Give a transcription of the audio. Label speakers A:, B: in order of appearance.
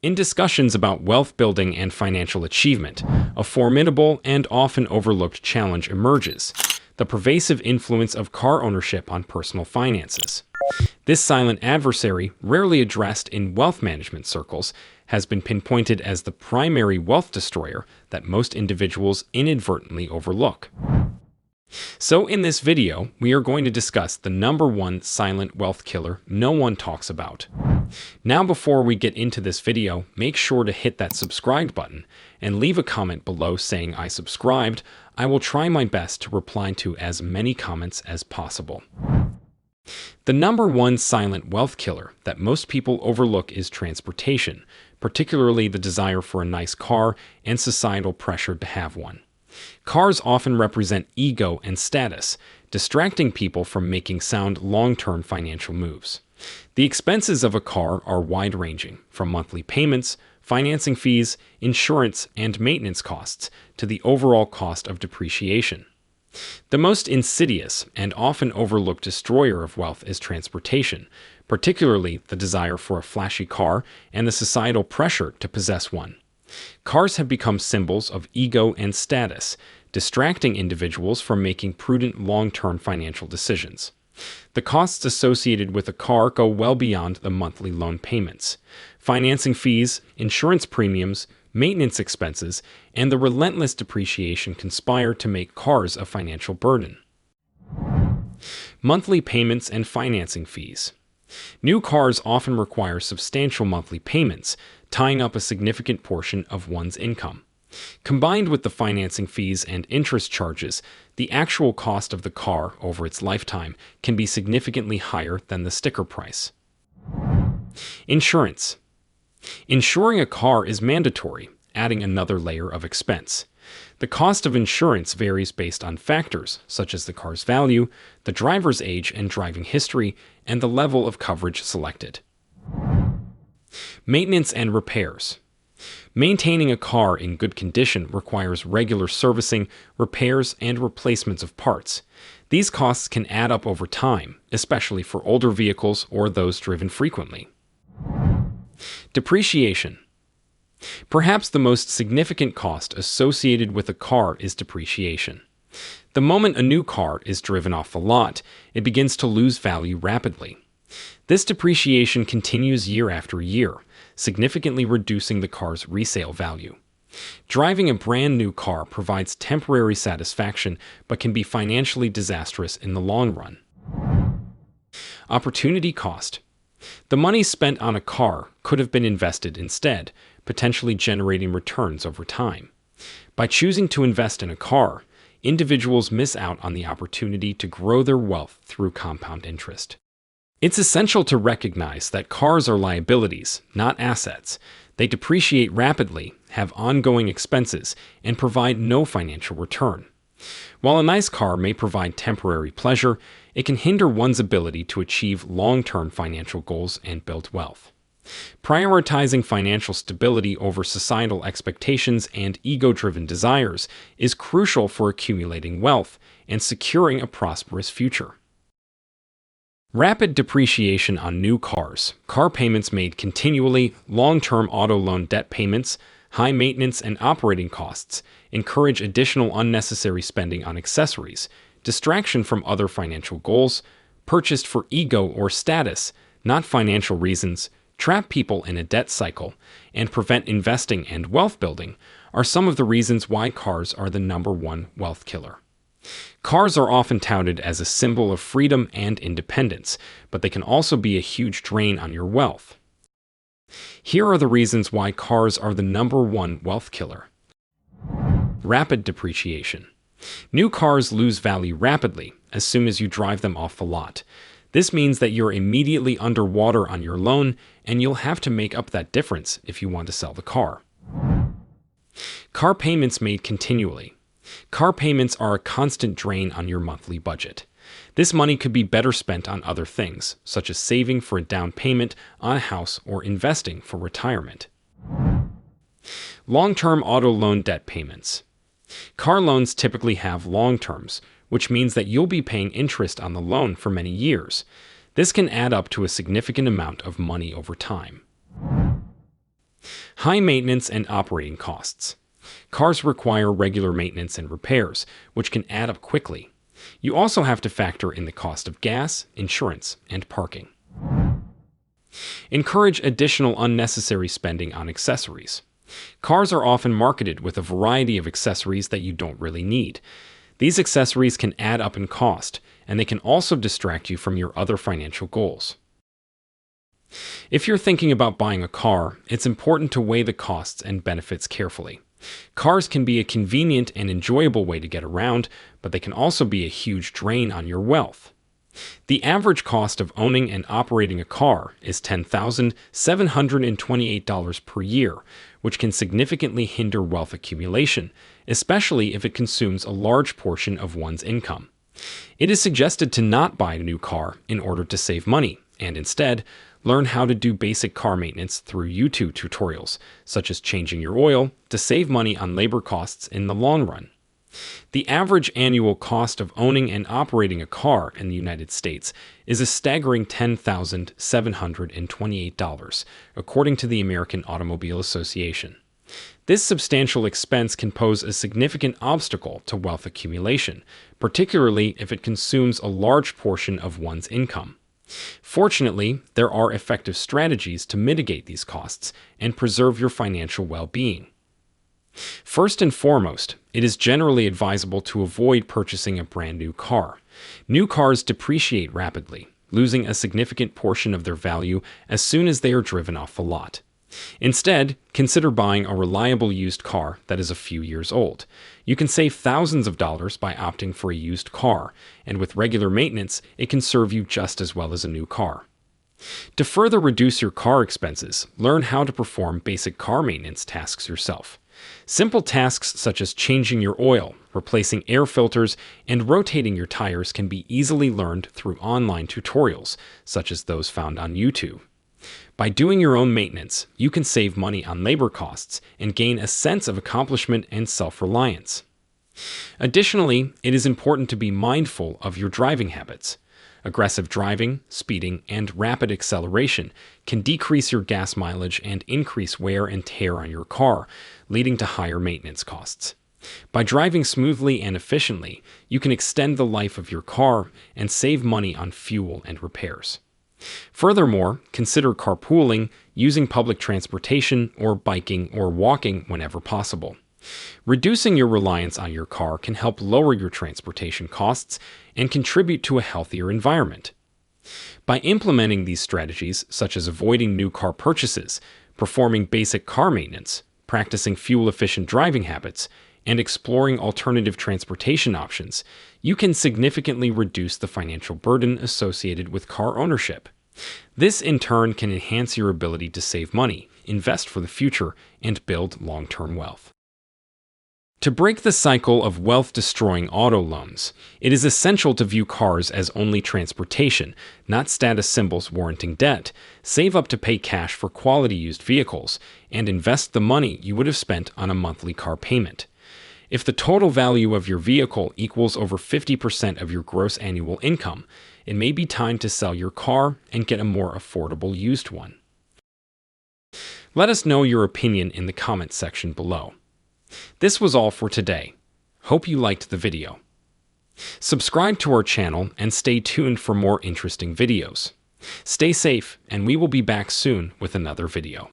A: In discussions about wealth building and financial achievement, a formidable and often overlooked challenge emerges: the pervasive influence of car ownership on personal finances. This silent adversary, rarely addressed in wealth management circles, has been pinpointed as the primary wealth destroyer that most individuals inadvertently overlook. So in this video, we are going to discuss the #1 silent wealth killer no one talks about. Now, before we get into this video, make sure to hit that subscribe button and leave a comment below saying I subscribed. I will try my best to reply to as many comments as possible. The #1 silent wealth killer that most people overlook is transportation, particularly the desire for a nice car and societal pressure to have one. Cars often represent ego and status, distracting people from making sound long-term financial moves. The expenses of a car are wide-ranging, from monthly payments, financing fees, insurance, and maintenance costs, to the overall cost of depreciation. The most insidious and often overlooked destroyer of wealth is transportation, particularly the desire for a flashy car and the societal pressure to possess one. Cars have become symbols of ego and status, distracting individuals from making prudent long-term financial decisions. The costs associated with a car go well beyond the monthly loan payments. Financing fees, insurance premiums, maintenance expenses, and the relentless depreciation conspire to make cars a financial burden. Monthly payments and financing fees. New cars often require substantial monthly payments, tying up a significant portion of one's income. Combined with the financing fees and interest charges, the actual cost of the car over its lifetime can be significantly higher than the sticker price. Insurance. Insuring a car is mandatory, adding another layer of expense. The cost of insurance varies based on factors such as the car's value, the driver's age and driving history, and the level of coverage selected. Maintenance and repairs. Maintaining a car in good condition requires regular servicing, repairs, and replacements of parts. These costs can add up over time, especially for older vehicles or those driven frequently. Depreciation. Perhaps the most significant cost associated with a car is depreciation. The moment a new car is driven off the lot, it begins to lose value rapidly. This depreciation continues year after year, significantly reducing the car's resale value. Driving a brand new car provides temporary satisfaction but can be financially disastrous in the long run. Opportunity cost. The money spent on a car could have been invested instead, potentially generating returns over time. By choosing to invest in a car, individuals miss out on the opportunity to grow their wealth through compound interest. It's essential to recognize that cars are liabilities, not assets. They depreciate rapidly, have ongoing expenses, and provide no financial return. While a nice car may provide temporary pleasure, it can hinder one's ability to achieve long-term financial goals and build wealth. Prioritizing financial stability over societal expectations and ego-driven desires is crucial for accumulating wealth and securing a prosperous future. Rapid depreciation on new cars, car payments made continually, long-term auto loan debt payments, high maintenance and operating costs encourage additional unnecessary spending on accessories, distraction from other financial goals, purchased for ego or status, not financial reasons, trap people in a debt cycle, and prevent investing and wealth building are some of the reasons why cars are the #1 wealth killer. Cars are often touted as a symbol of freedom and independence, but they can also be a huge drain on your wealth. Here are the reasons why cars are the #1 wealth killer. Rapid depreciation. New cars lose value rapidly as soon as you drive them off the lot. This means that you're immediately underwater on your loan, and you'll have to make up that difference if you want to sell the car. Car payments made continually. Car payments are a constant drain on your monthly budget. This money could be better spent on other things, such as saving for a down payment on a house or investing for retirement. Long-term auto loan debt payments. Car loans typically have long terms, which means that you'll be paying interest on the loan for many years. This can add up to a significant amount of money over time. High maintenance and operating costs. Cars require regular maintenance and repairs, which can add up quickly. You also have to factor in the cost of gas, insurance, and parking. Encourage additional unnecessary spending on accessories. Cars are often marketed with a variety of accessories that you don't really need. These accessories can add up in cost, and they can also distract you from your other financial goals. If you're thinking about buying a car, it's important to weigh the costs and benefits carefully. Cars can be a convenient and enjoyable way to get around, but they can also be a huge drain on your wealth. The average cost of owning and operating a car is $10,728 per year, which can significantly hinder wealth accumulation, especially if it consumes a large portion of one's income. It is suggested to not buy a new car in order to save money, and instead, learn how to do basic car maintenance through YouTube tutorials, such as changing your oil, to save money on labor costs in the long run. The average annual cost of owning and operating a car in the United States is a staggering $10,728, according to the American Automobile Association. This substantial expense can pose a significant obstacle to wealth accumulation, particularly if it consumes a large portion of one's income. Fortunately, there are effective strategies to mitigate these costs and preserve your financial well-being. First and foremost, it is generally advisable to avoid purchasing a brand new car. New cars depreciate rapidly, losing a significant portion of their value as soon as they are driven off the lot. Instead, consider buying a reliable used car that is a few years old. You can save thousands of dollars by opting for a used car, and with regular maintenance, it can serve you just as well as a new car. To further reduce your car expenses, learn how to perform basic car maintenance tasks yourself. Simple tasks such as changing your oil, replacing air filters, and rotating your tires can be easily learned through online tutorials, such as those found on YouTube. By doing your own maintenance, you can save money on labor costs and gain a sense of accomplishment and self-reliance. Additionally, it is important to be mindful of your driving habits. Aggressive driving, speeding, and rapid acceleration can decrease your gas mileage and increase wear and tear on your car, leading to higher maintenance costs. By driving smoothly and efficiently, you can extend the life of your car and save money on fuel and repairs. Furthermore, consider carpooling, using public transportation, or biking or walking whenever possible. Reducing your reliance on your car can help lower your transportation costs and contribute to a healthier environment. By implementing these strategies, such as avoiding new car purchases, performing basic car maintenance, practicing fuel-efficient driving habits, and exploring alternative transportation options, you can significantly reduce the financial burden associated with car ownership. This, in turn, can enhance your ability to save money, invest for the future, and build long-term wealth. To break the cycle of wealth-destroying auto loans, it is essential to view cars as only transportation, not status symbols warranting debt. Save up to pay cash for quality used vehicles, and invest the money you would have spent on a monthly car payment. If the total value of your vehicle equals over 50% of your gross annual income, it may be time to sell your car and get a more affordable used one. Let us know your opinion in the comments section below. This was all for today. Hope you liked the video. Subscribe to our channel and stay tuned for more interesting videos. Stay safe, and we will be back soon with another video.